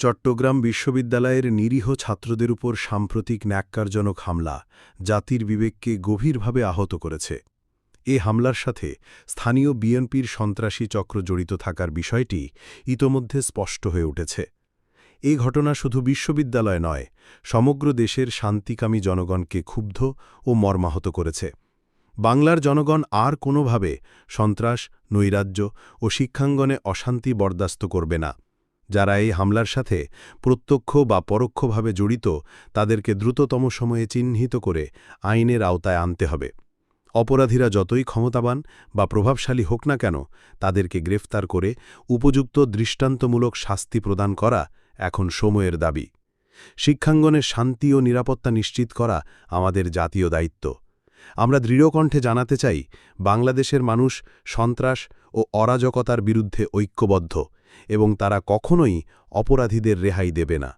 চট্টগ্রাম বিশ্ববিদ্যালয়ের নিরীহ ছাত্রদের উপর সাম্প্রতিক ন্যাক্কারজনক হামলা জাতির বিবেককে গভীরভাবে আহত করেছে। এ হামলার সাথে স্থানীয় বিএনপির সন্ত্রাসী চক্র জড়িত থাকার বিষয়টি ইতোমধ্যে স্পষ্ট হয়ে উঠেছে। এই ঘটনা শুধু বিশ্ববিদ্যালয় নয়, সমগ্র দেশের শান্তিকামী জনগণকে ক্ষুব্ধ ও মর্মাহত করেছে। বাংলার জনগণ আর কোনোভাবে সন্ত্রাস, নৈরাজ্য ও শিক্ষাঙ্গনে অশান্তি বরদাস্ত করবে না। যারা এই হামলার সাথে প্রত্যক্ষ বা পরোক্ষভাবে জড়িত তাদেরকে দ্রুততম সময়ে চিহ্নিত করে আইনের আওতায় আনতে হবে। অপরাধীরা যতই ক্ষমতাবান বা প্রভাবশালী হোক না কেন, তাদেরকে গ্রেফতার করে উপযুক্ত দৃষ্টান্তমূলক শাস্তি প্রদান করা এখন সময়ের দাবি। শিক্ষাঙ্গনের শান্তি ও নিরাপত্তা নিশ্চিত করা আমাদের জাতীয় দায়িত্ব। আমরা দৃঢ়কণ্ঠে জানাতে চাই, বাংলাদেশের মানুষ সন্ত্রাস ও অরাজকতার বিরুদ্ধে ঐক্যবদ্ধ এবং তারা কখনোই অপরাধীদের রেহাই দেবে না।